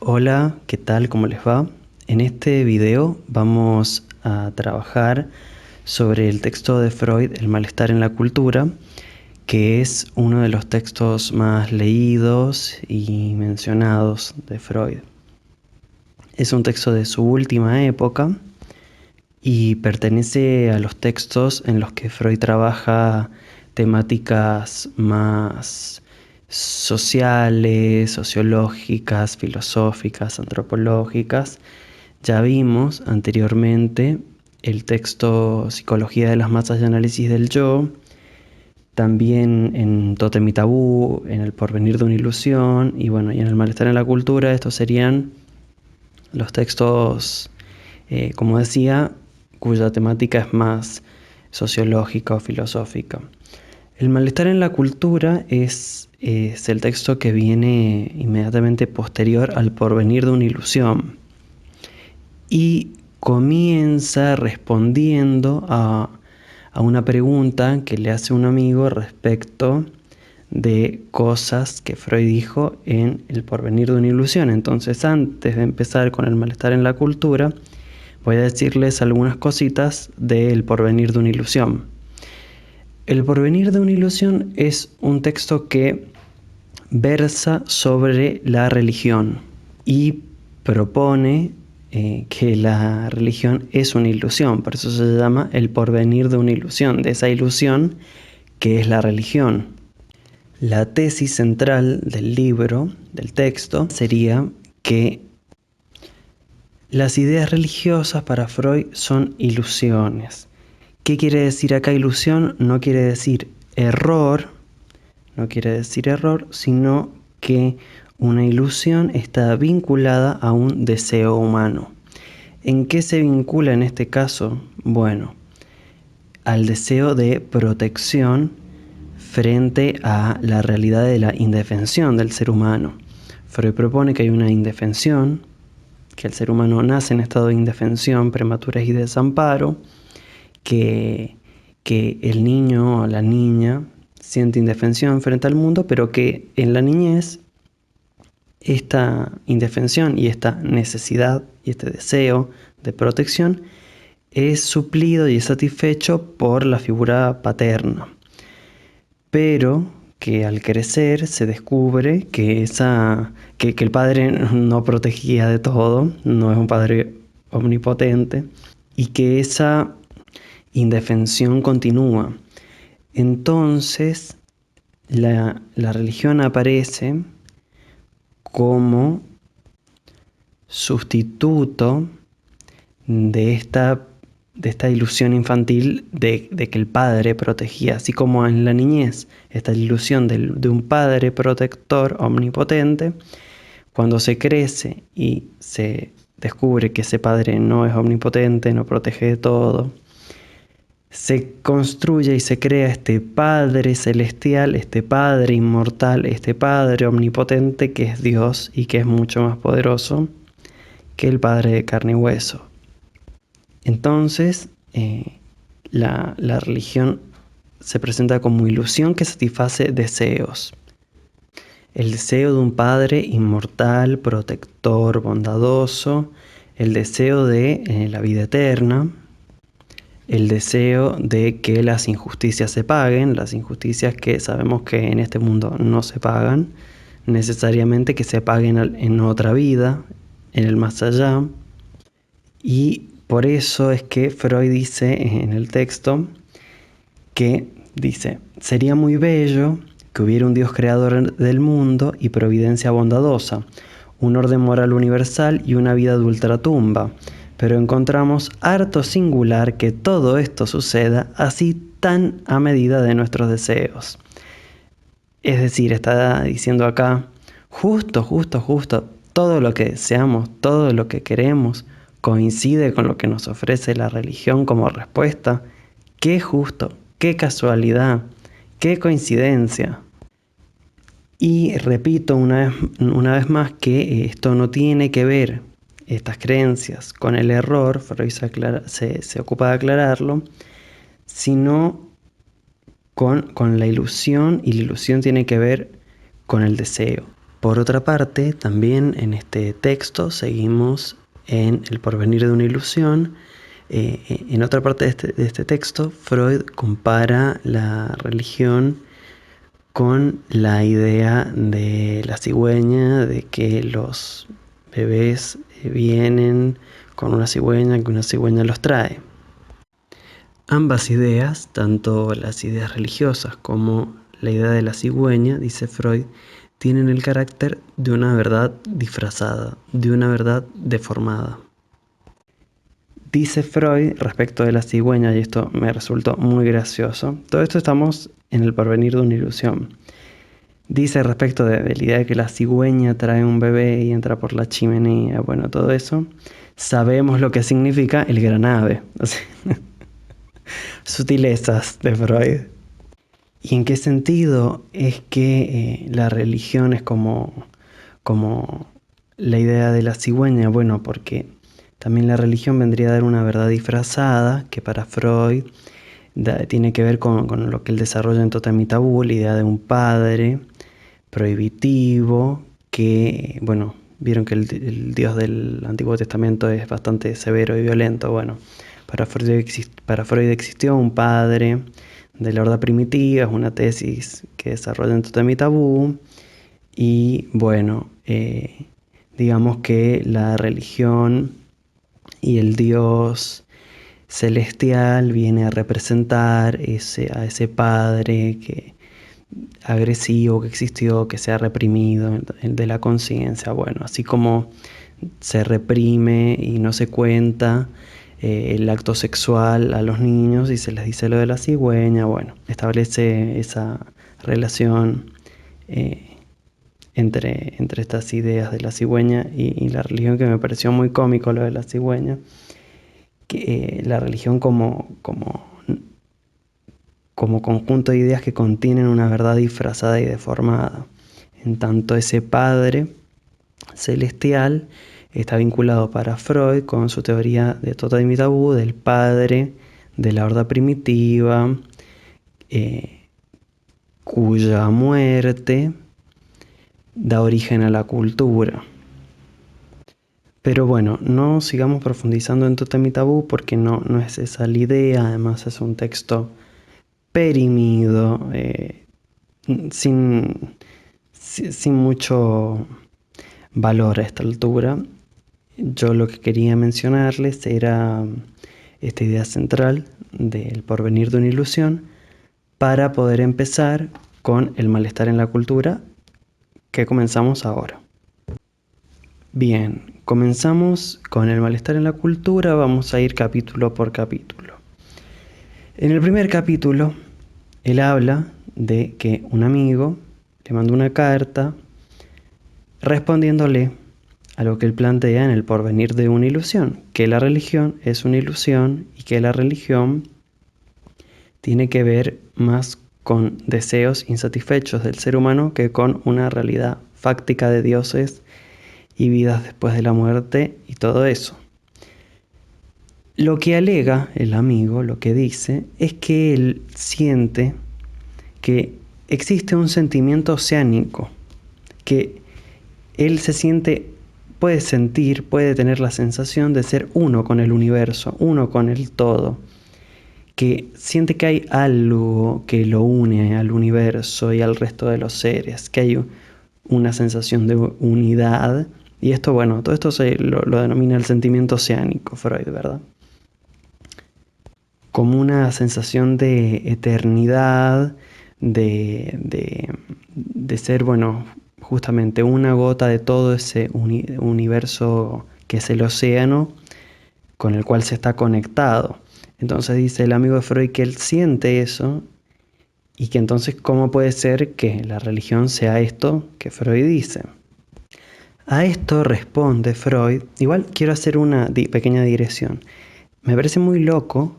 Hola, ¿qué tal? ¿Cómo les va? En este video vamos a trabajar sobre el texto de Freud, El malestar en la cultura, que es uno de los textos más leídos y mencionados de Freud. Es un texto de su última época y pertenece a los textos en los que Freud trabaja temáticas más sociales, sociológicas, filosóficas, antropológicas. Ya vimos anteriormente el texto Psicología de las masas y análisis del yo, también en Tótem y Tabú, en El porvenir de una ilusión y bueno, y en El malestar en la cultura. Estos serían los textos, como decía, cuya temática es más sociológica o filosófica. El malestar en la cultura es el texto que viene inmediatamente posterior al porvenir de una ilusión y comienza respondiendo a una pregunta que le hace un amigo respecto de cosas que Freud dijo en El porvenir de una ilusión. Entonces, antes de empezar con el malestar en la cultura, voy a decirles algunas cositas de El porvenir de una ilusión. El porvenir de una ilusión es un texto que versa sobre la religión y propone que la religión es una ilusión. Por eso se llama El porvenir de una ilusión, de esa ilusión que es la religión. La tesis central del libro, del texto, sería que las ideas religiosas para Freud son ilusiones. ¿Qué quiere decir acá ilusión? No quiere decir error, sino que una ilusión está vinculada a un deseo humano. ¿En qué se vincula en este caso? Bueno, al deseo de protección frente a la realidad de la indefensión del ser humano. Freud propone que hay una indefensión, que el ser humano nace en estado de indefensión, prematurez y desamparo, que el niño o la niña siente indefensión frente al mundo, pero que en la niñez esta indefensión y esta necesidad y este deseo de protección es suplido y es satisfecho por la figura paterna, pero que al crecer se descubre que el padre no protegía de todo, no es un padre omnipotente, y que esa indefensión continúa. Entonces, la religión aparece como sustituto de esta ilusión infantil de que el padre protegía, así como en la niñez, esta ilusión de un padre protector omnipotente. Cuando se crece y se descubre que ese padre no es omnipotente, no protege de todo, se construye y se crea este Padre celestial, este Padre inmortal, este Padre omnipotente que es Dios y que es mucho más poderoso que el Padre de carne y hueso. Entonces, la religión se presenta como ilusión que satisface deseos. El deseo de un Padre inmortal, protector, bondadoso, el deseo de la vida eterna, el deseo de que las injusticias se paguen, las injusticias que sabemos que en este mundo no se pagan, necesariamente que se paguen en otra vida, en el más allá. Y por eso es que Freud dice en el texto que sería muy bello que hubiera un Dios creador del mundo y providencia bondadosa, un orden moral universal y una vida de ultratumba. Pero encontramos harto singular que todo esto suceda así tan a medida de nuestros deseos. Es decir, está diciendo acá, justo, todo lo que deseamos, todo lo que queremos, coincide con lo que nos ofrece la religión como respuesta. Qué justo, qué casualidad, qué coincidencia. Y repito una vez más que esto no tiene que ver, estas creencias, con el error, Freud se ocupa de aclararlo, sino con la ilusión, y la ilusión tiene que ver con el deseo. Por otra parte, también en este texto seguimos en El porvenir de una ilusión. En otra parte de este texto, Freud compara la religión con la idea de la cigüeña, de que los bebés vienen con una cigüeña, que una cigüeña los trae. Ambas ideas, tanto las ideas religiosas como la idea de la cigüeña, dice Freud, tienen el carácter de una verdad disfrazada, de una verdad deformada. Dice Freud respecto de la cigüeña, y esto me resultó muy gracioso, todo esto estamos en El porvenir de una ilusión. Dice respecto de la idea de que la cigüeña trae un bebé y entra por la chimenea, bueno, todo eso, sabemos lo que significa el gran ave. O sea, sutilezas de Freud. ¿Y en qué sentido es que la religión es como la idea de la cigüeña? Bueno, porque también la religión vendría a dar una verdad disfrazada que para Freud tiene que ver con lo que él desarrolla en Totem y Tabú, la idea de un padre prohibitivo que, bueno, vieron que el Dios del Antiguo Testamento es bastante severo y violento. Bueno, para Freud existió un padre de la horda primitiva, es una tesis que desarrolla en Totem y Tabú. Y bueno, digamos que la religión y el Dios celestial viene a representar a ese padre agresivo que existió, que se ha reprimido, el de la conciencia. Bueno, así como se reprime y no se cuenta el acto sexual a los niños y se les dice lo de la cigüeña, bueno, establece esa relación entre estas ideas de la cigüeña y la religión, que me pareció muy cómico lo de la cigüeña, que la religión como conjunto de ideas que contienen una verdad disfrazada y deformada. En tanto, ese padre celestial está vinculado para Freud con su teoría de Totem y Tabú del padre de la horda primitiva, cuya muerte da origen a la cultura. Pero bueno, no sigamos profundizando en Totem y Tabú porque no es esa la idea. Además es un texto perimido, sin mucho valor a esta altura. Yo lo que quería mencionarles era esta idea central del porvenir de una ilusión para poder empezar con el malestar en la cultura, que comenzamos ahora. Bien, comenzamos con el malestar en la cultura, vamos a ir capítulo por capítulo. En el primer capítulo, él habla de que un amigo le mandó una carta respondiéndole a lo que él plantea en El porvenir de una ilusión, que la religión es una ilusión y que la religión tiene que ver más con deseos insatisfechos del ser humano que con una realidad fáctica de dioses y vidas después de la muerte y todo eso. Lo que alega el amigo, lo que dice, es que él siente que existe un sentimiento oceánico, que él puede tener la sensación de ser uno con el universo, uno con el todo, que siente que hay algo que lo une al universo y al resto de los seres, que hay una sensación de unidad. Y esto, bueno, todo esto lo denomina el sentimiento oceánico, Freud, ¿verdad? Como una sensación de eternidad, de ser, bueno, justamente una gota de todo ese universo que es el océano con el cual se está conectado. Entonces dice el amigo de Freud que él siente eso y que entonces ¿cómo puede ser que la religión sea esto que Freud dice? A esto responde Freud, igual quiero hacer una pequeña digresión. Me parece muy loco,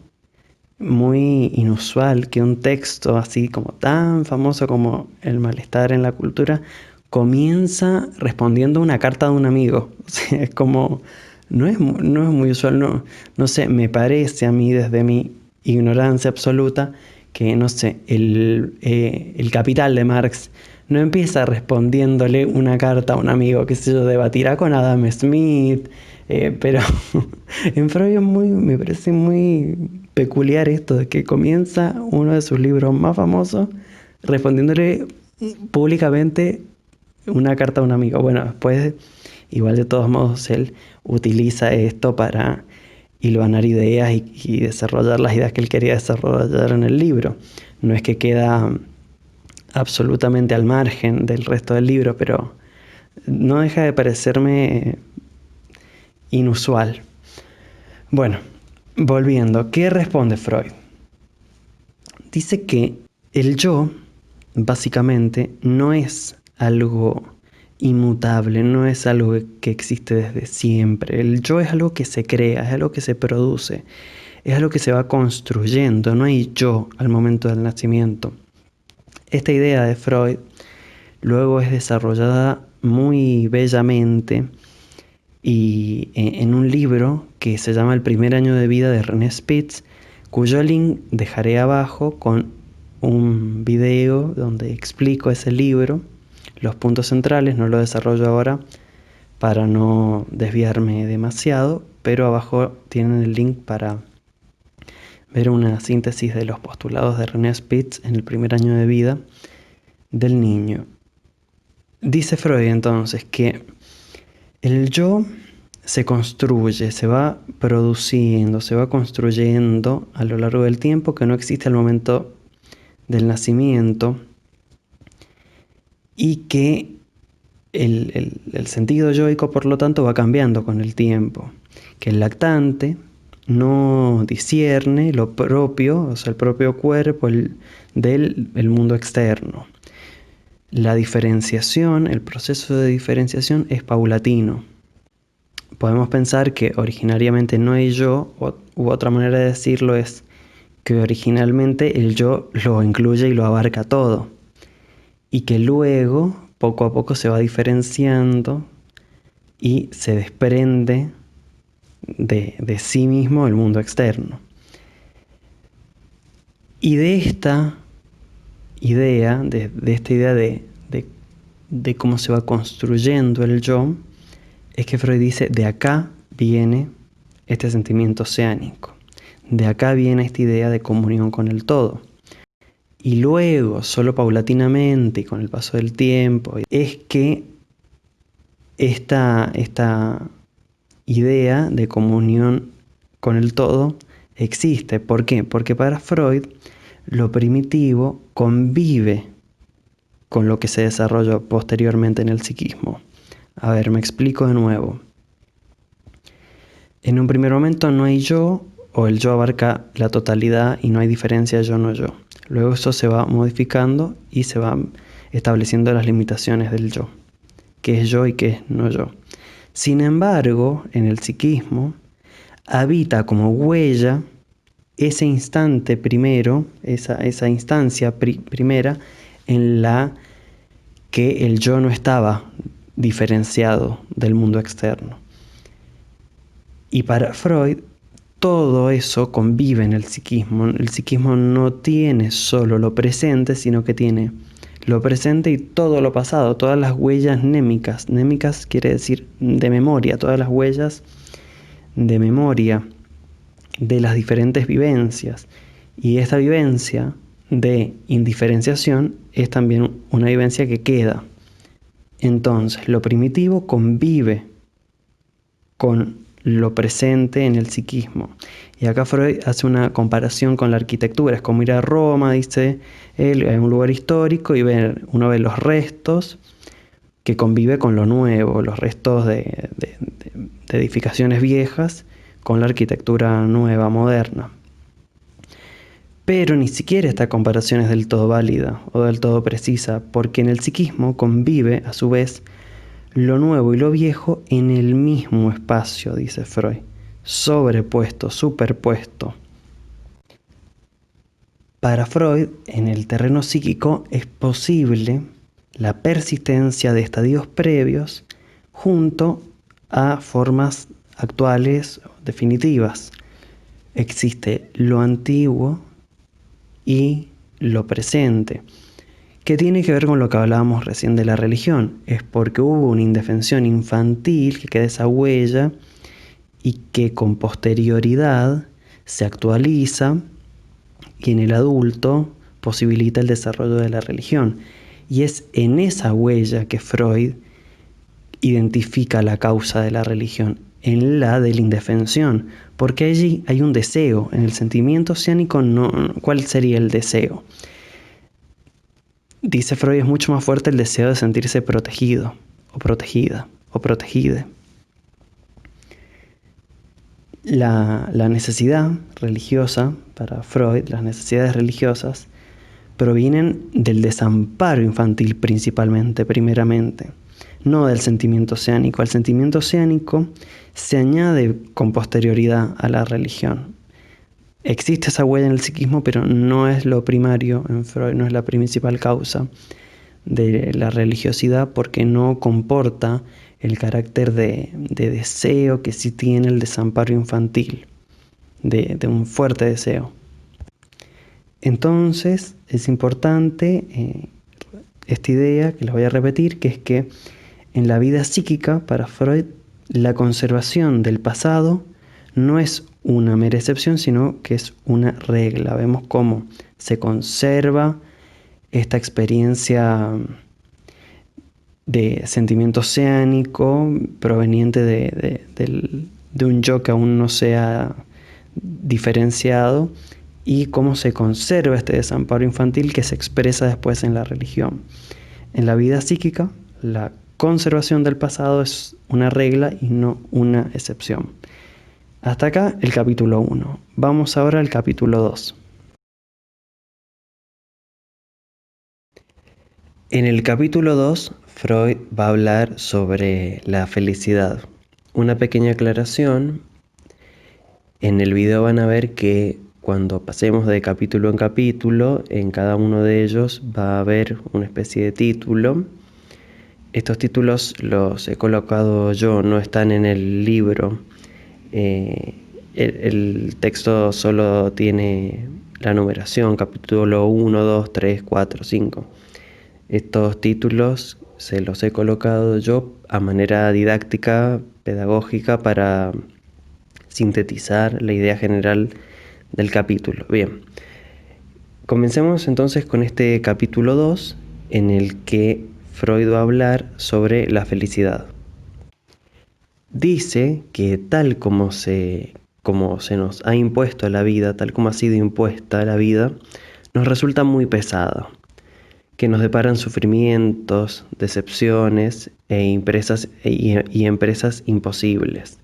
muy inusual que un texto así como tan famoso como El malestar en la cultura comienza respondiendo una carta de un amigo. O sea, es como, no es muy usual, no sé, me parece a mí desde mi ignorancia absoluta que, no sé, el Capital de Marx no empieza respondiéndole una carta a un amigo, qué sé yo, debatirá con Adam Smith, pero en Freud me parece muy peculiar esto de que comienza uno de sus libros más famosos respondiéndole públicamente una carta a un amigo. Bueno, después, igual de todos modos, él utiliza esto para hilvanar ideas y desarrollar las ideas que él quería desarrollar en el libro. No es que queda absolutamente al margen del resto del libro, pero no deja de parecerme inusual. Bueno, volviendo, ¿qué responde Freud? Dice que el yo, básicamente, no es algo inmutable, no es algo que existe desde siempre. El yo es algo que se crea, es algo que se produce, es algo que se va construyendo, no hay yo al momento del nacimiento. Esta idea de Freud luego es desarrollada muy bellamente y en un libro que se llama El primer año de vida de René Spitz, cuyo link dejaré abajo con un video donde explico ese libro, los puntos centrales. No lo desarrollo ahora para no desviarme demasiado, pero abajo tienen el link para ver una síntesis de los postulados de René Spitz en el primer año de vida del niño. Dice Freud entonces que el yo se construye, se va produciendo, se va construyendo a lo largo del tiempo, que no existe al momento del nacimiento, y que el sentido yoico, por lo tanto, va cambiando con el tiempo, que el lactante no discierne lo propio, o sea, el propio cuerpo del mundo externo. La diferenciación, el proceso de diferenciación es paulatino. Podemos pensar que originariamente no hay yo, u otra manera de decirlo es que originalmente el yo lo incluye y lo abarca todo, y que luego, poco a poco, se va diferenciando y se desprende de sí mismo el mundo externo. Y de esta idea, de esta idea de cómo se va construyendo el yo, es que Freud dice, de acá viene este sentimiento oceánico, de acá viene esta idea de comunión con el todo. Y luego, solo paulatinamente y con el paso del tiempo, es que esta idea de comunión con el todo existe. ¿Por qué? Porque para Freud lo primitivo convive con lo que se desarrolló posteriormente en el psiquismo. A ver, me explico de nuevo. En un primer momento no hay yo, o el yo abarca la totalidad y no hay diferencia yo-no yo. Luego eso se va modificando y se van estableciendo las limitaciones del yo. ¿Qué es yo y qué es no yo? Sin embargo, en el psiquismo habita como huella ese instante primero, esa instancia primera en la que el yo no estaba diferenciado del mundo externo. Y para Freud, todo eso convive en el psiquismo. El psiquismo no tiene solo lo presente, sino que tiene lo presente y todo lo pasado, todas las huellas némicas. Némicas quiere decir de memoria, todas las huellas de memoria de las diferentes vivencias. Y esta vivencia de indiferenciación es también una vivencia que queda. Entonces, lo primitivo convive con lo presente en el psiquismo. Y acá Freud hace una comparación con la arquitectura. Es como ir a Roma, dice él, a un lugar histórico y uno ve los restos que convive con lo nuevo, los restos de edificaciones viejas con la arquitectura nueva, moderna. Pero ni siquiera esta comparación es del todo válida o del todo precisa, porque en el psiquismo convive, a su vez, lo nuevo y lo viejo en el mismo espacio, dice Freud, sobrepuesto, superpuesto. Para Freud, en el terreno psíquico es posible la persistencia de estadios previos junto a formas actuales definitivas. Existe lo antiguo y lo presente, que tiene que ver con lo que hablábamos recién de la religión. Es porque hubo una indefensión infantil que queda esa huella y que con posterioridad se actualiza y en el adulto posibilita el desarrollo de la religión. Y es en esa huella que Freud identifica la causa de la religión, en la de la indefensión, porque allí hay un deseo. En el sentimiento oceánico, ¿cuál sería el deseo? Dice Freud, es mucho más fuerte el deseo de sentirse protegido, o protegida, o protegida. La necesidad religiosa, para Freud, las necesidades religiosas, provienen del desamparo infantil principalmente, primeramente, no del sentimiento oceánico. Al sentimiento oceánico se añade con posterioridad a la religión. Existe esa huella en el psiquismo, pero no es lo primario en Freud, no es la principal causa de la religiosidad, porque no comporta el carácter de deseo que sí tiene el desamparo infantil, de un fuerte deseo. Entonces es importante esta idea, que les voy a repetir, que es que en la vida psíquica, para Freud, la conservación del pasado no es una mera excepción, sino que es una regla. Vemos cómo se conserva esta experiencia de sentimiento oceánico proveniente de un yo que aún no se ha diferenciado, y cómo se conserva este desamparo infantil que se expresa después en la religión. En la vida psíquica, la conservación del pasado es una regla y no una excepción. Hasta acá el capítulo 1. Vamos ahora al capítulo 2. En el capítulo 2, Freud va a hablar sobre la felicidad. Una pequeña aclaración. En el video van a ver que cuando pasemos de capítulo en capítulo, en cada uno de ellos va a haber una especie de título. Estos títulos los he colocado yo, no están en el libro. El texto solo tiene la numeración, capítulo 1, 2, 3, 4, 5. Estos títulos se los he colocado yo a manera didáctica, pedagógica, para sintetizar la idea general del capítulo. Bien, comencemos entonces con este capítulo 2, en el que Freud va a hablar sobre la felicidad. Dice que tal como se nos ha impuesto la vida, tal como ha sido impuesta la vida, nos resulta muy pesada, que nos deparan sufrimientos, decepciones y empresas imposibles.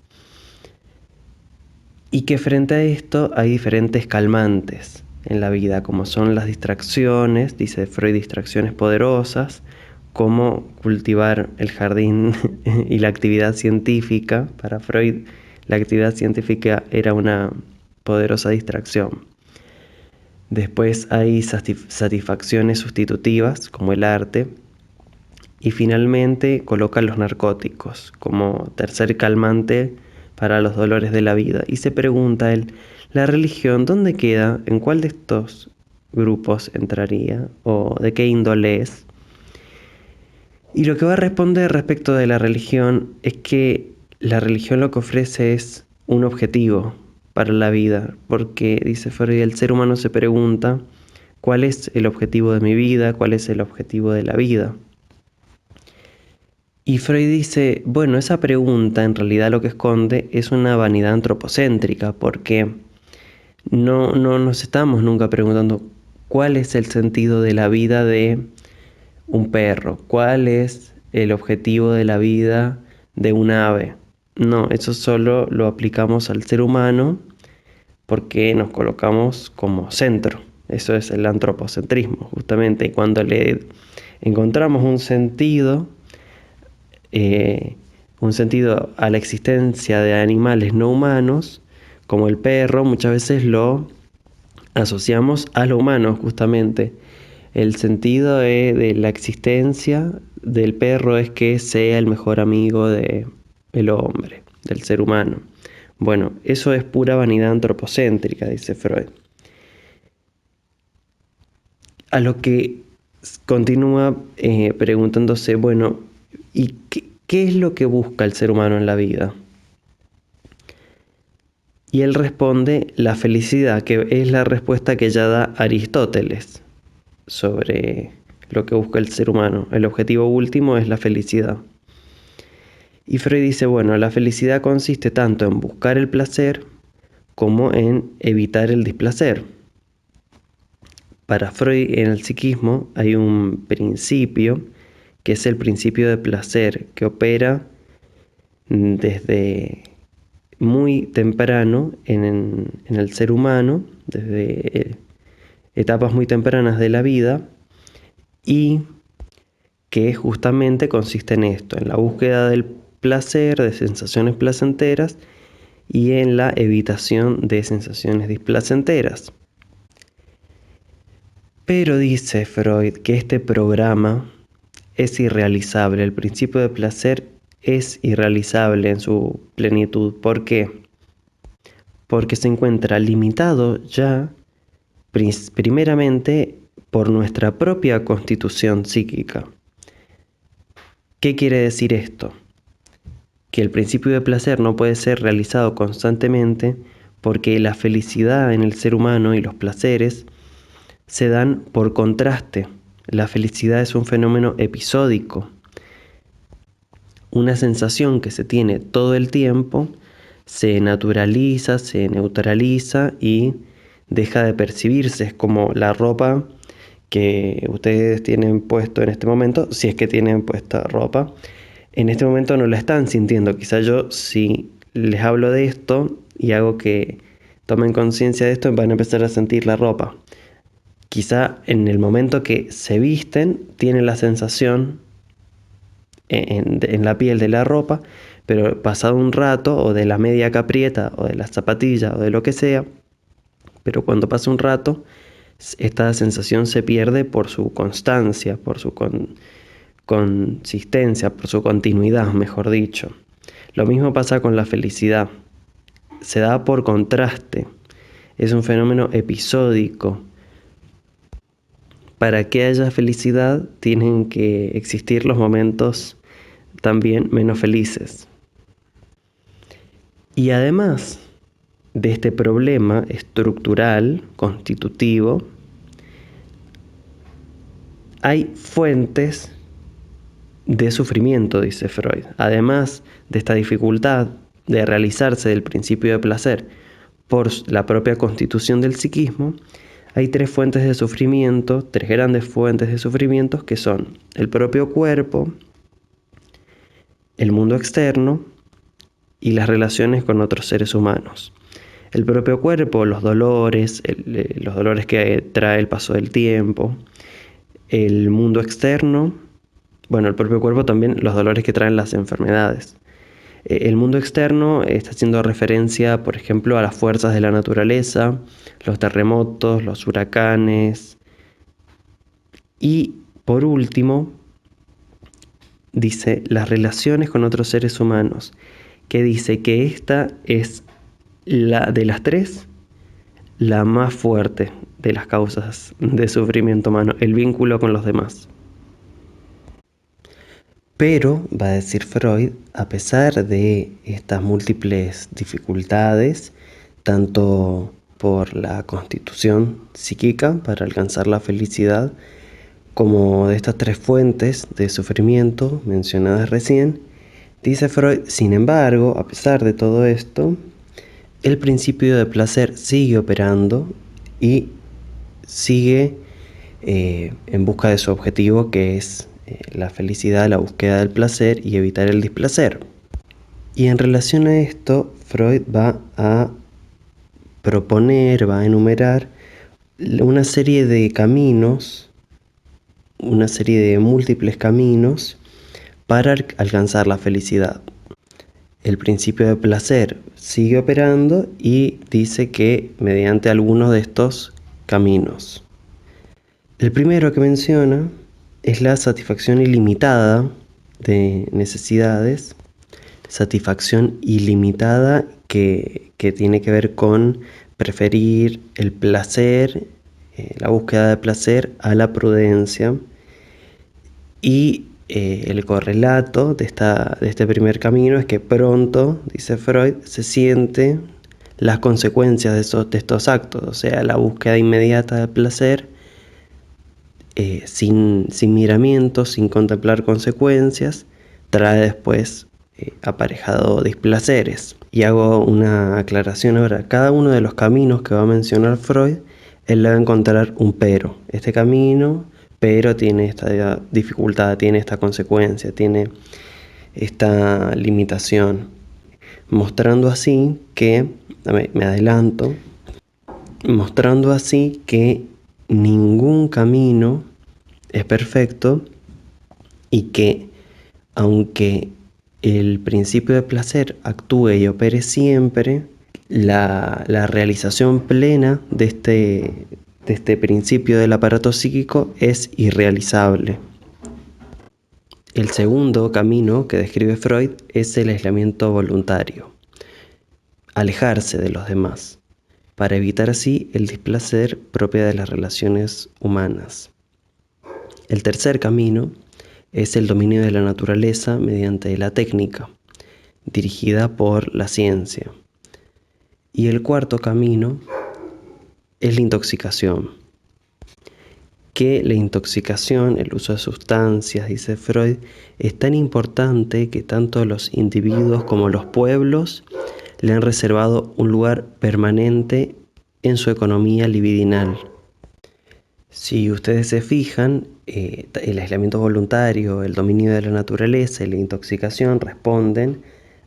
Y que frente a esto hay diferentes calmantes en la vida, como son las distracciones, dice Freud, distracciones poderosas, como cultivar el jardín y la actividad científica. Para Freud, la actividad científica era una poderosa distracción. Después hay satisfacciones sustitutivas, como el arte. Y finalmente coloca los narcóticos como tercer calmante para los dolores de la vida. Y se pregunta él, ¿la religión dónde queda? ¿En cuál de estos grupos entraría? ¿O de qué índole es? Y lo que va a responder respecto de la religión es que la religión lo que ofrece es un objetivo para la vida, porque, dice Freud, el ser humano se pregunta, ¿cuál es el objetivo de mi vida? ¿Cuál es el objetivo de la vida? Y Freud dice, bueno, esa pregunta en realidad lo que esconde es una vanidad antropocéntrica, porque no nos estamos nunca preguntando cuál es el sentido de la vida de un perro, cuál es el objetivo de la vida de un ave. No, eso solo lo aplicamos al ser humano porque nos colocamos como centro. Eso es el antropocentrismo, justamente. Y cuando le encontramos un sentido a la existencia de animales no humanos, como el perro, muchas veces lo asociamos a lo humano, justamente. El sentido de la existencia del perro es que sea el mejor amigo del hombre, del ser humano. Bueno, eso es pura vanidad antropocéntrica, dice Freud. A lo que continúa preguntándose, bueno, ¿y qué es lo que busca el ser humano en la vida? Y él responde la felicidad, que es la respuesta que ya da Aristóteles sobre lo que busca el ser humano. El objetivo último es la felicidad. Y Freud dice, bueno, la felicidad consiste tanto en buscar el placer como en evitar el displacer. Para Freud en el psiquismo hay un principio que es el principio de placer que opera desde muy temprano en el ser humano, desde etapas muy tempranas de la vida, y que justamente consiste en esto, en la búsqueda del placer, de sensaciones placenteras y en la evitación de sensaciones displacenteras. Pero dice Freud que este programa es irrealizable, el principio de placer es irrealizable en su plenitud. ¿Por qué? Porque se encuentra limitado ya primeramente por nuestra propia constitución psíquica. ¿Qué quiere decir esto? Que el principio de placer no puede ser realizado constantemente porque la felicidad en el ser humano y los placeres se dan por contraste. La felicidad es un fenómeno episódico, una sensación que se tiene todo el tiempo, se naturaliza, se neutraliza y deja de percibirse. Es como la ropa que ustedes tienen puesto en este momento, si es que tienen puesta ropa. En este momento no la están sintiendo. Quizá yo, si les hablo de esto y hago que tomen conciencia de esto, van a empezar a sentir la ropa. Quizá en el momento que se visten, tienen la sensación en la piel de la ropa, pero pasado un rato, o de la media caprieta, o de la zapatilla, o de lo que sea, pero cuando pasa un rato, esta sensación se pierde por su constancia, por su consistencia, por su continuidad, mejor dicho. Lo mismo pasa con la felicidad. Se da por contraste. Es un fenómeno episódico. Para que haya felicidad tienen que existir los momentos también menos felices. Y además de este problema estructural, constitutivo, hay fuentes de sufrimiento, dice Freud. Además de esta dificultad de realizarse del principio de placer por la propia constitución del psiquismo, hay tres fuentes de sufrimiento, tres grandes fuentes de sufrimiento que son el propio cuerpo, el mundo externo y las relaciones con otros seres humanos. El propio cuerpo, los dolores que trae el paso del tiempo. El mundo externo, bueno, el propio cuerpo también, los dolores que traen las enfermedades. El mundo externo está haciendo referencia, por ejemplo, a las fuerzas de la naturaleza, los terremotos, los huracanes. Y por último, dice las relaciones con otros seres humanos, que dice que esta es la de las tres, la más fuerte de las causas de sufrimiento humano, el vínculo con los demás. Pero, va a decir Freud, a pesar de estas múltiples dificultades, tanto por la constitución psíquica para alcanzar la felicidad, como de estas tres fuentes de sufrimiento mencionadas recién, dice Freud, sin embargo, a pesar de todo esto, el principio de placer sigue operando y sigue en busca de su objetivo, que es la felicidad, la búsqueda del placer y evitar el displacer. Y en relación a esto, Freud va a proponer, va a enumerar una serie de caminos, una serie de múltiples caminos para alcanzar la felicidad. El principio de placer sigue operando y dice que mediante algunos de estos caminos. El primero que menciona es la satisfacción ilimitada de necesidades, satisfacción ilimitada que tiene que ver con preferir el placer, la búsqueda de placer a la prudencia Y el correlato de este primer camino es que pronto, dice Freud, se siente las consecuencias de estos actos, o sea, la búsqueda inmediata del placer, sin miramientos, sin contemplar consecuencias, trae después aparejado displaceres. Y hago una aclaración ahora. Cada uno de los caminos que va a mencionar Freud, él le va a encontrar un pero. Este camino, pero tiene esta dificultad, tiene esta consecuencia, tiene esta limitación. Mostrando así que, me adelanto, mostrando así que ningún camino es perfecto y que aunque el principio de placer actúe y opere siempre, la realización plena de este principio del aparato psíquico es irrealizable. El segundo camino que describe Freud es el aislamiento voluntario, alejarse de los demás, para evitar así el displacer propio de las relaciones humanas. El tercer camino es el dominio de la naturaleza mediante la técnica, dirigida por la ciencia. Y el cuarto camino es la intoxicación. Que la intoxicación, el uso de sustancias, dice Freud, es tan importante que tanto los individuos como los pueblos le han reservado un lugar permanente en su economía libidinal. Si ustedes se fijan, el aislamiento voluntario, el dominio de la naturaleza y la intoxicación responden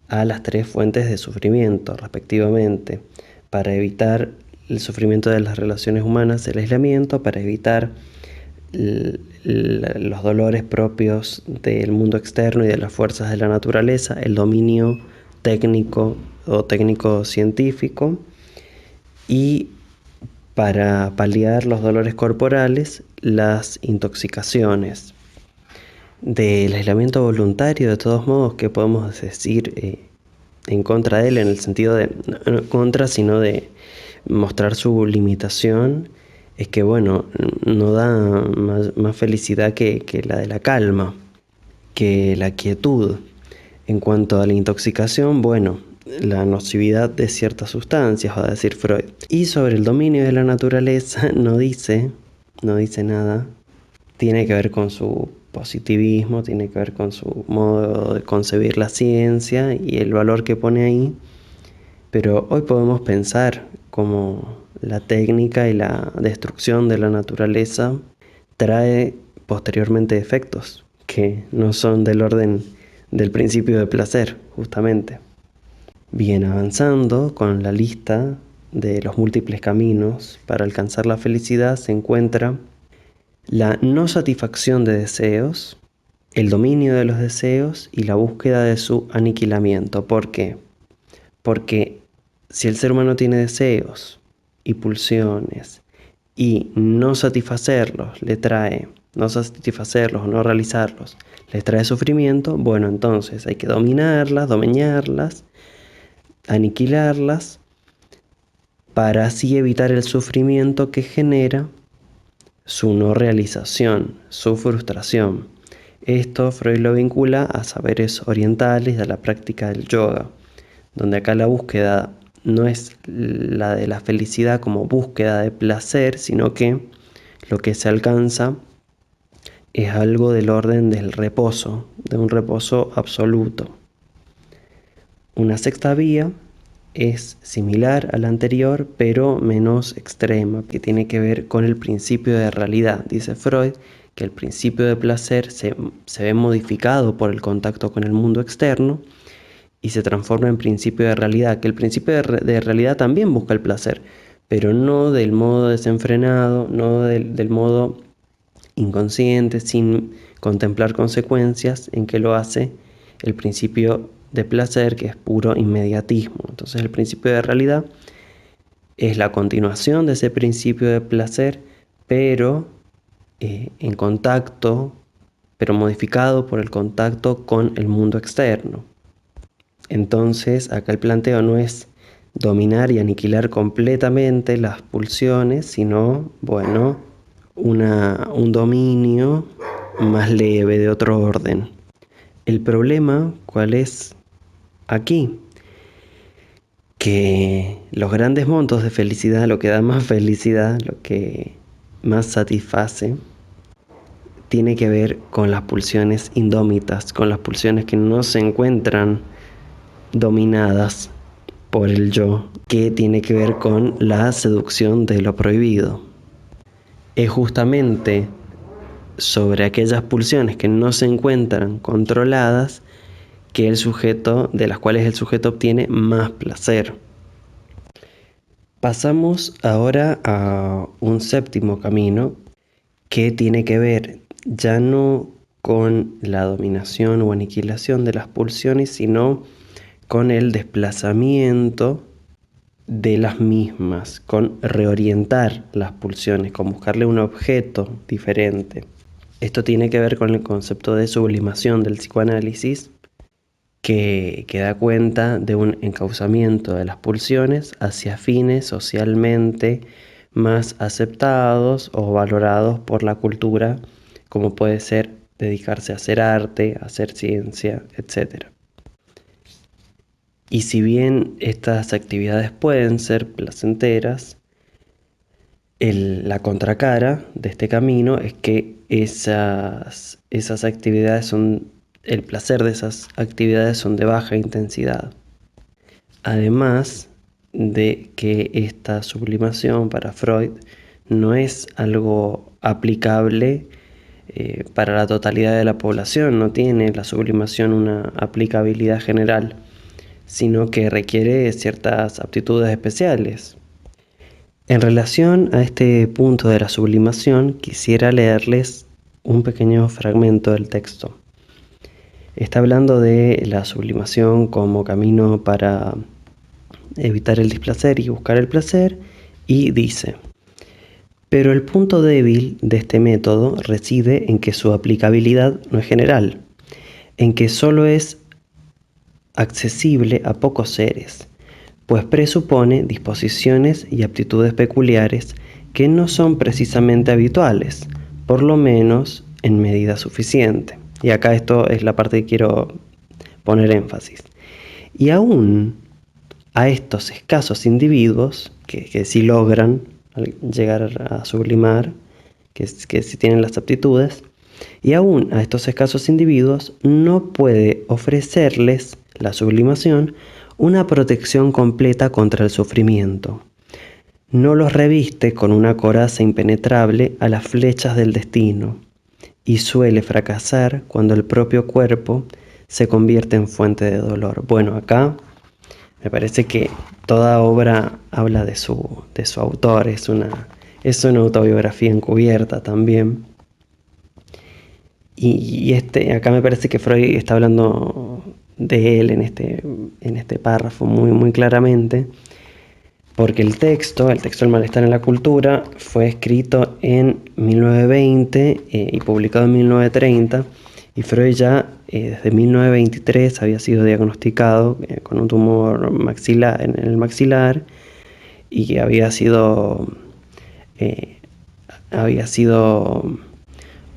a las tres fuentes de sufrimiento, respectivamente. Para evitar el sufrimiento de las relaciones humanas, el aislamiento; para evitar los dolores propios del mundo externo y de las fuerzas de la naturaleza, el dominio técnico o técnico-científico; y para paliar los dolores corporales, las intoxicaciones. Del aislamiento voluntario, de todos modos, ¿qué podemos decir en contra de él? En el sentido de, no en contra, sino de mostrar su limitación, es que, bueno, no da más felicidad que la de la calma, que la quietud. En cuanto a la intoxicación, bueno, la nocividad de ciertas sustancias, va a decir Freud. Y sobre el dominio de la naturaleza no dice nada. Tiene que ver con su positivismo, tiene que ver con su modo de concebir la ciencia y el valor que pone ahí. Pero hoy podemos pensar cómo la técnica y la destrucción de la naturaleza trae posteriormente efectos que no son del orden del principio de placer, justamente. Bien, avanzando con la lista de los múltiples caminos para alcanzar la felicidad, se encuentra la no satisfacción de deseos, el dominio de los deseos y la búsqueda de su aniquilamiento. ¿Por qué? Porque si el ser humano tiene deseos y pulsiones y no satisfacerlos o no realizarlos les trae sufrimiento, bueno, entonces hay que dominarlas, domeñarlas, aniquilarlas, para así evitar el sufrimiento que genera su no realización, su frustración. Esto Freud lo vincula a saberes orientales y a la práctica del yoga, donde acá la búsqueda no es la de la felicidad como búsqueda de placer, sino que lo que se alcanza es algo del orden del reposo, de un reposo absoluto. Una sexta vía es similar a la anterior, pero menos extrema, que tiene que ver con el principio de realidad. Dice Freud que el principio de placer se ve modificado por el contacto con el mundo externo y se transforma en principio de realidad, que el principio de realidad también busca el placer, pero no del modo desenfrenado, no del modo inconsciente, sin contemplar consecuencias, en que lo hace el principio de placer, que es puro inmediatismo. Entonces el principio de realidad es la continuación de ese principio de placer, pero en contacto, pero modificado por el contacto con el mundo externo. Entonces acá el planteo no es dominar y aniquilar completamente las pulsiones, sino, bueno, un dominio más leve, de otro orden. El problema, ¿cuál es aquí? Que los grandes montos de felicidad, lo que da más felicidad, lo que más satisface, tiene que ver con las pulsiones indómitas, con las pulsiones que no se encuentran dominadas por el yo, que tiene que ver con la seducción de lo prohibido. Es justamente sobre aquellas pulsiones que no se encuentran controladas que de las cuales el sujeto obtiene más placer. Pasamos ahora a un séptimo camino que tiene que ver ya no con la dominación o aniquilación de las pulsiones, sino con el desplazamiento de las mismas, con reorientar las pulsiones, con buscarle un objeto diferente. Esto tiene que ver con el concepto de sublimación del psicoanálisis, que da cuenta de un encauzamiento de las pulsiones hacia fines socialmente más aceptados o valorados por la cultura, como puede ser dedicarse a hacer arte, a hacer ciencia, etc. Y si bien estas actividades pueden ser placenteras, la contracara de este camino es que esas actividades el placer de esas actividades son de baja intensidad. Además de que esta sublimación para Freud no es algo aplicable para la totalidad de la población, no tiene la sublimación una aplicabilidad general, sino que requiere ciertas aptitudes especiales. En relación a este punto de la sublimación, quisiera leerles un pequeño fragmento del texto. Está hablando de la sublimación como camino para evitar el displacer y buscar el placer, y dice: pero el punto débil de este método reside en que su aplicabilidad no es general, en que solo es accesible a pocos seres, pues presupone disposiciones y aptitudes peculiares que no son precisamente habituales, por lo menos en medida suficiente. Y acá esto es la parte que quiero poner énfasis. Y aún a estos escasos individuos que sí logran llegar a sublimar, que sí tienen las aptitudes, y aún a estos escasos individuos no puede ofrecerles la sublimación una protección completa contra el sufrimiento. No los reviste con una coraza impenetrable a las flechas del destino, y suele fracasar cuando el propio cuerpo se convierte en fuente de dolor. Bueno, acá me parece que toda obra habla de su autor, es una autobiografía encubierta también. Y acá me parece que Freud está hablando de él en este párrafo muy, muy claramente, porque el texto El malestar en la cultura, fue escrito en 1920 y publicado en 1930, y Freud ya desde 1923 había sido diagnosticado con un tumor en el maxilar, y eh, había sido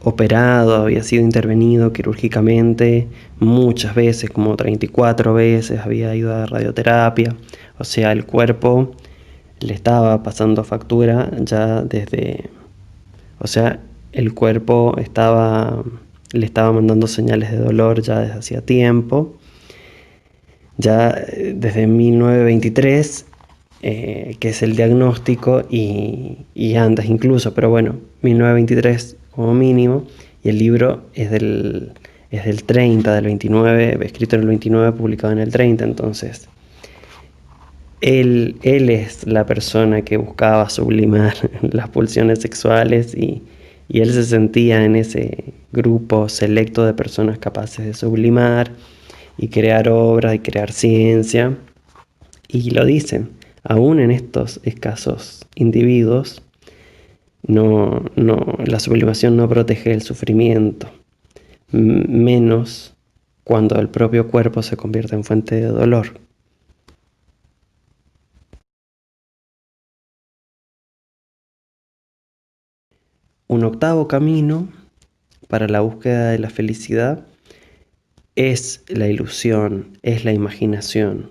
operado, había sido intervenido quirúrgicamente muchas veces, como 34 veces, había ido a radioterapia. O sea, el cuerpo le estaba pasando factura ya desde... O sea, el cuerpo le estaba mandando señales de dolor ya desde hacía tiempo. Ya desde 1923, que es el diagnóstico, y antes incluso, pero bueno, 1923 como mínimo, y el libro es del 30, del 29, escrito en el 29, publicado en el 30, entonces él es la persona que buscaba sublimar las pulsiones sexuales, y él se sentía en ese grupo selecto de personas capaces de sublimar y crear obras y crear ciencia. Y lo dicen, aún en estos escasos individuos, la sublimación no protege el sufrimiento, menos cuando el propio cuerpo se convierte en fuente de dolor. Un octavo camino para la búsqueda de la felicidad es la ilusión, es la imaginación.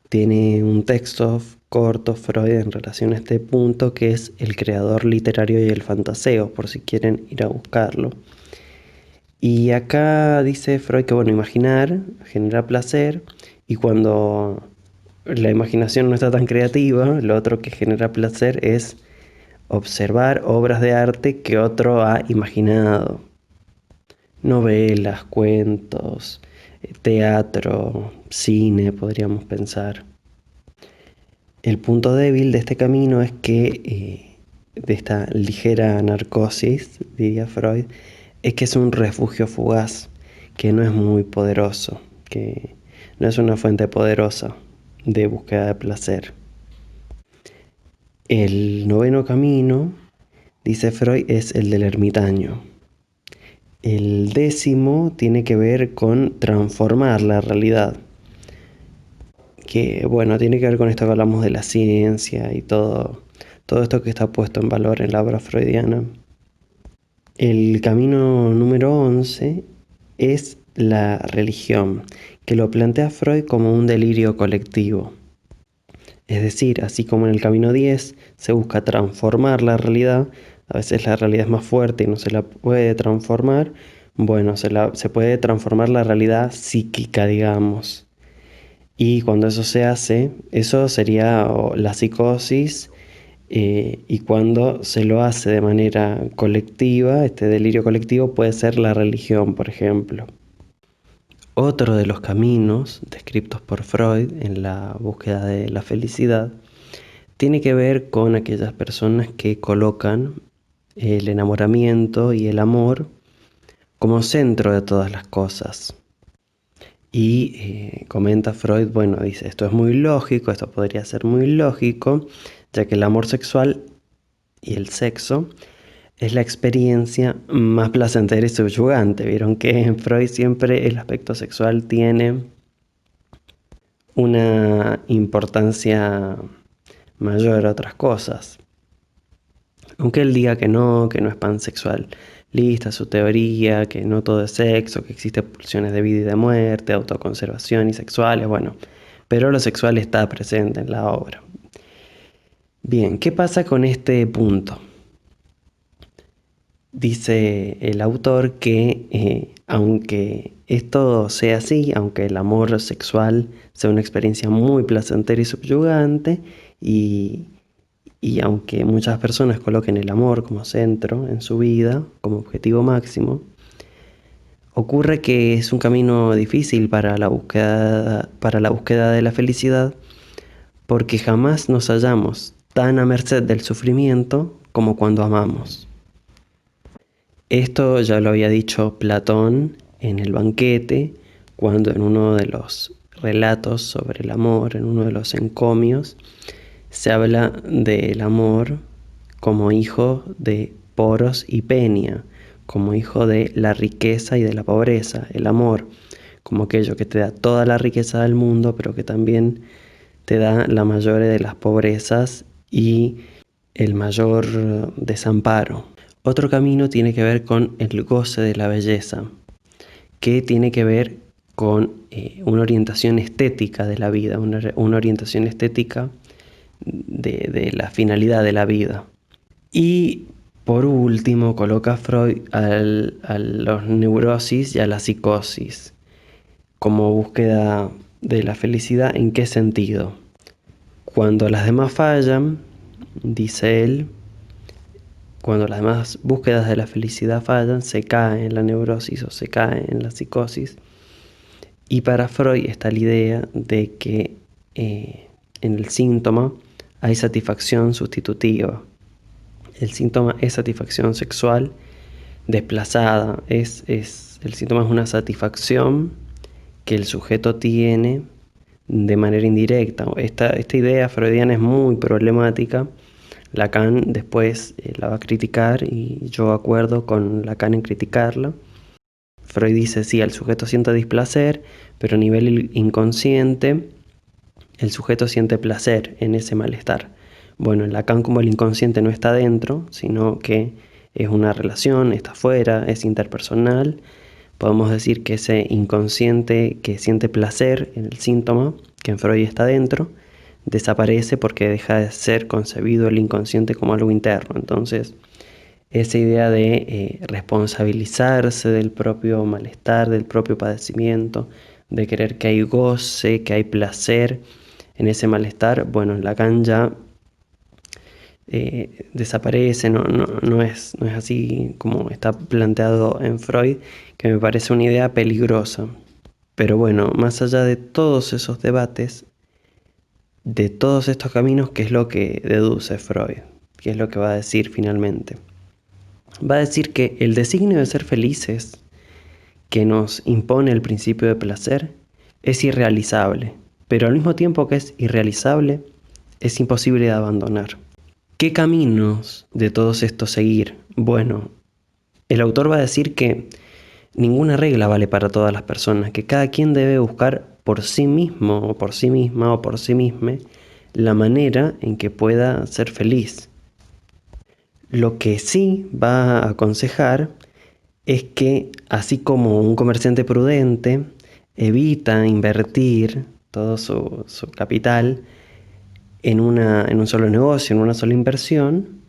Tiene un texto corto Freud en relación a este punto, que es El creador literario y el fantaseo, por si quieren ir a buscarlo. Y acá dice Freud que, bueno, imaginar genera placer, y cuando la imaginación no está tan creativa, lo otro que genera placer es observar obras de arte que otro ha imaginado. Novelas, cuentos, teatro, cine, podríamos pensar. El punto débil de este camino es que, de esta ligera narcosis, diría Freud, es que es un refugio fugaz, que no es muy poderoso, que no es una fuente poderosa de búsqueda de placer. El noveno camino, dice Freud, es el del ermitaño. El décimo tiene que ver con transformar la realidad, que bueno, tiene que ver con esto que hablamos de la ciencia y todo esto que está puesto en valor en la obra freudiana. El camino número 11 es la religión, que lo plantea Freud como un delirio colectivo. Es decir, así como en el camino 10 se busca transformar la realidad, a veces la realidad es más fuerte y no se la puede transformar, bueno, se puede transformar la realidad psíquica, digamos. Y cuando eso se hace, eso sería la psicosis, y cuando se lo hace de manera colectiva, este delirio colectivo puede ser la religión, por ejemplo. Otro de los caminos descritos por Freud en la búsqueda de la felicidad tiene que ver con aquellas personas que colocan el enamoramiento y el amor como centro de todas las cosas. Y comenta Freud, bueno, dice, esto es muy lógico, esto podría ser muy lógico, ya que el amor sexual y el sexo es la experiencia más placentera y subyugante. Vieron que en Freud siempre el aspecto sexual tiene una importancia mayor a otras cosas. Aunque él diga que no es pansexualista su teoría, que no todo es sexo, que existen pulsiones de vida y de muerte, autoconservación y sexuales, bueno, pero lo sexual está presente en la obra. Bien, ¿qué pasa con este punto? Dice el autor que aunque esto sea así, aunque el amor sexual sea una experiencia muy placentera y subyugante, y aunque muchas personas coloquen el amor como centro en su vida, como objetivo máximo, ocurre que es un camino difícil para la búsqueda de la felicidad, porque jamás nos hallamos tan a merced del sufrimiento como cuando amamos. Esto ya lo había dicho Platón en el banquete, cuando en uno de los relatos sobre el amor, en uno de los encomios, se habla del amor como hijo de Poros y Peña, como hijo de la riqueza y de la pobreza. El amor como aquello que te da toda la riqueza del mundo, pero que también te da la mayor de las pobrezas y el mayor desamparo. Otro camino tiene que ver con el goce de la belleza, que tiene que ver con una orientación estética de la vida, una orientación estética de la finalidad de la vida. Y por último coloca Freud a los neurosis y a la psicosis como búsqueda de la felicidad. ¿En qué sentido? Cuando las demás fallan, dice él, cuando las demás búsquedas de la felicidad fallan, se cae en la neurosis o se cae en la psicosis. Y para Freud está la idea de que en el síntoma hay satisfacción sustitutiva. El síntoma es satisfacción sexual desplazada. El síntoma es una satisfacción que el sujeto tiene de manera indirecta. Esta idea freudiana es muy problemática. Lacan después la va a criticar y yo acuerdo con Lacan en criticarla. Freud dice, sí, el sujeto siente displacer, pero a nivel inconsciente el sujeto siente placer en ese malestar. Bueno, en Lacan como el inconsciente no está dentro, sino que es una relación, está afuera, es interpersonal. Podemos decir que ese inconsciente que siente placer en el síntoma, que en Freud está dentro, desaparece porque deja de ser concebido el inconsciente como algo interno. Entonces, esa idea de responsabilizarse del propio malestar, del propio padecimiento, de querer que hay goce, que hay placer en ese malestar, bueno, en Lacan ya desaparece, no es así como está planteado en Freud, que me parece una idea peligrosa. Pero bueno, más allá de todos esos debates, de todos estos caminos, ¿qué es lo que deduce Freud? ¿Qué es lo que va a decir finalmente? Va a decir que el designio de ser felices que nos impone el principio de placer es irrealizable, pero al mismo tiempo que es irrealizable, es imposible de abandonar. ¿Qué caminos de todos estos seguir? Bueno, el autor va a decir que ninguna regla vale para todas las personas, que cada quien debe buscar por sí mismo o por sí misma o por sí misma la manera en que pueda ser feliz. Lo que sí va a aconsejar es que, así como un comerciante prudente evita invertir todo su capital en un solo negocio, en una sola inversión,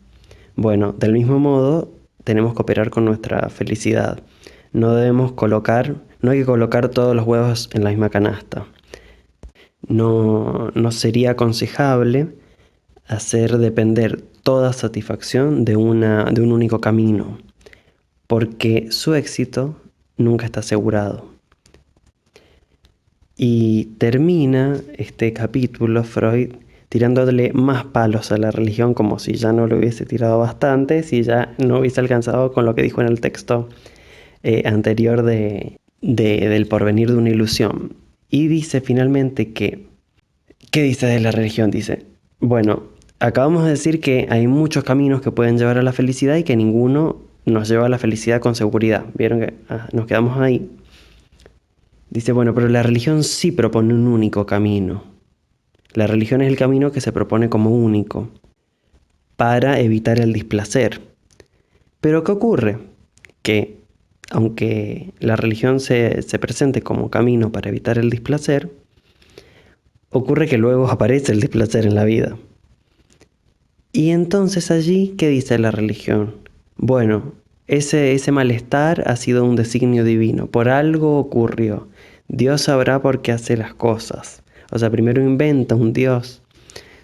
bueno, del mismo modo tenemos que operar con nuestra felicidad. No hay que colocar todos los huevos en la misma canasta. No sería aconsejable hacer depender toda satisfacción de un único camino, porque su éxito nunca está asegurado. Y termina este capítulo Freud tirándole más palos a la religión, como si ya no lo hubiese tirado bastante, si ya no hubiese alcanzado con lo que dijo en el texto anterior del porvenir de una ilusión. Y dice finalmente que, ¿qué dice de la religión? Dice, bueno, acabamos de decir que hay muchos caminos que pueden llevar a la felicidad y que ninguno nos lleva a la felicidad con seguridad. ¿Vieron que nos quedamos ahí? Dice, bueno, pero la religión sí propone un único camino. La religión es el camino que se propone como único para evitar el displacer. Pero ¿qué ocurre? Que aunque la religión se presente como camino para evitar el displacer, ocurre que luego aparece el displacer en la vida. Y entonces allí, ¿qué dice la religión? Bueno, ese malestar ha sido un designio divino, por algo ocurrió. Dios sabrá por qué hace las cosas. O sea, primero inventa un Dios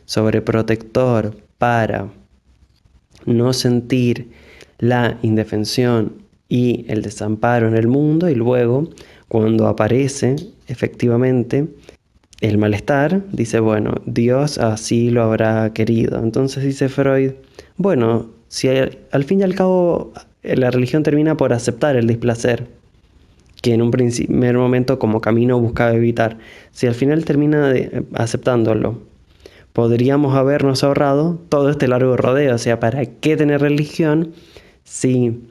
sobreprotector para no sentir la indefensión y el desamparo en el mundo, y luego, cuando aparece efectivamente el malestar, dice, bueno, Dios así lo habrá querido. Entonces dice Freud, bueno, si al fin y al cabo la religión termina por aceptar el displacer, que en un primer momento como camino buscaba evitar, si al final termina aceptándolo, podríamos habernos ahorrado todo este largo rodeo. O sea, ¿para qué tener religión si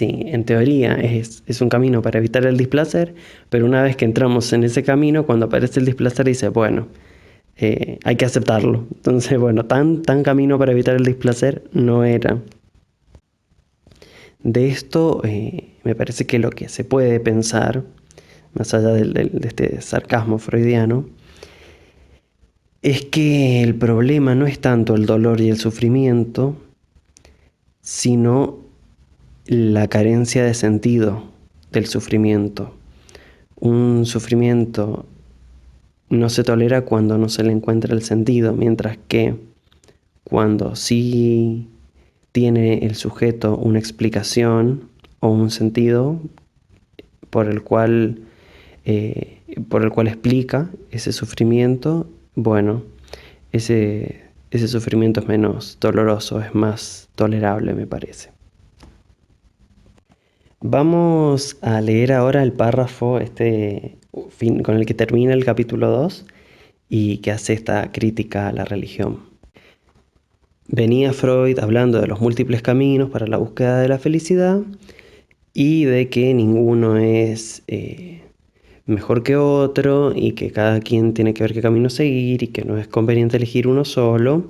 en teoría es un camino para evitar el displacer? Pero una vez que entramos en ese camino, cuando aparece el displacer, dice, bueno, hay que aceptarlo. Entonces, bueno, tan camino para evitar el displacer no era. De esto me parece que lo que se puede pensar, más allá de este sarcasmo freudiano, es que el problema no es tanto el dolor y el sufrimiento, sino la carencia de sentido del sufrimiento. Un sufrimiento no se tolera cuando no se le encuentra el sentido, mientras que cuando sí tiene el sujeto una explicación o un sentido por el cual explica ese sufrimiento, bueno, ese sufrimiento es menos doloroso, es más tolerable, me parece. Vamos a leer ahora el párrafo con el que termina el capítulo 2 y que hace esta crítica a la religión. Venía Freud hablando de los múltiples caminos para la búsqueda de la felicidad y de que ninguno es mejor que otro y que cada quien tiene que ver qué camino seguir y que no es conveniente elegir uno solo.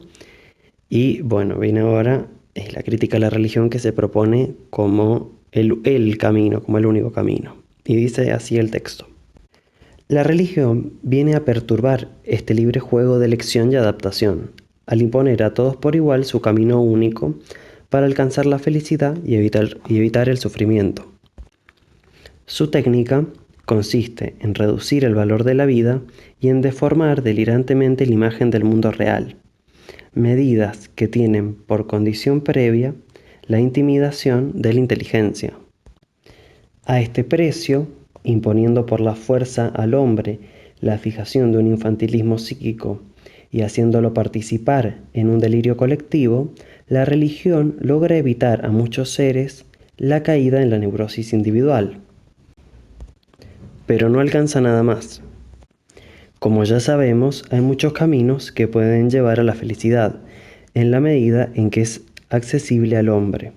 Y bueno, viene ahora Es la crítica a la religión que se propone como el camino, como el único camino. Y dice así el texto. La religión viene a perturbar este libre juego de elección y adaptación, al imponer a todos por igual su camino único para alcanzar la felicidad y evitar el sufrimiento. Su técnica consiste en reducir el valor de la vida y en deformar delirantemente la imagen del mundo real, medidas que tienen por condición previa la intimidación de la inteligencia. A este precio, imponiendo por la fuerza al hombre la fijación de un infantilismo psíquico y haciéndolo participar en un delirio colectivo, la religión logra evitar a muchos seres la caída en la neurosis individual. Pero no alcanza nada más. Como ya sabemos, hay muchos caminos que pueden llevar a la felicidad, en la medida en que es accesible al hombre,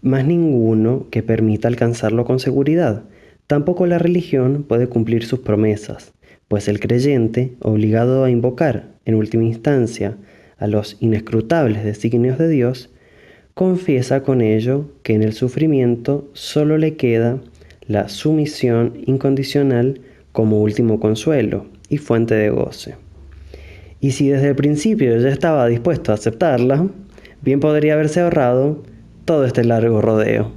mas ninguno que permita alcanzarlo con seguridad. Tampoco la religión puede cumplir sus promesas, pues el creyente, obligado a invocar, en última instancia, a los inescrutables designios de Dios, confiesa con ello que en el sufrimiento solo le queda la sumisión incondicional como último consuelo y fuente de goce. Y si desde el principio ya estaba dispuesto a aceptarla, bien podría haberse ahorrado todo este largo rodeo.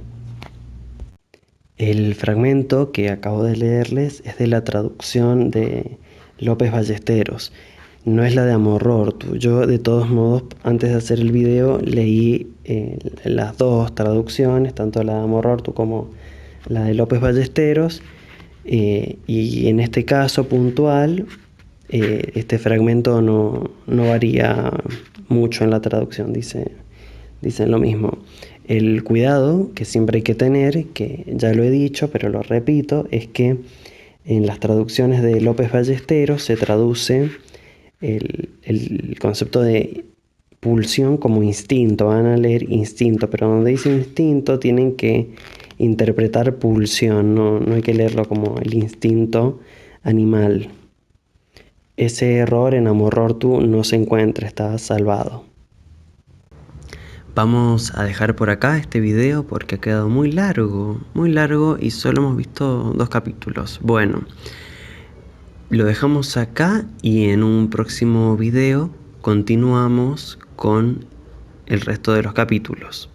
El fragmento que acabo de leerles es de la traducción de López Ballesteros, no es la de Amorortu. Yo de todos modos, antes de hacer el video, leí las dos traducciones, tanto la de Amorortu como la de López Ballesteros, y en este caso puntual, este fragmento no varía mucho en la traducción, dicen lo mismo. El cuidado que siempre hay que tener, que ya lo he dicho, pero lo repito, es que en las traducciones de López Ballesteros se traduce el concepto de pulsión como instinto. Van a leer instinto, pero donde dice instinto tienen que interpretar pulsión, no hay que leerlo como el instinto animal. Ese error en Amorortu no se encuentra, está salvado. Vamos a dejar por acá este video porque ha quedado muy largo y solo hemos visto 2 capítulos. Bueno, lo dejamos acá y en un próximo video continuamos con el resto de los capítulos.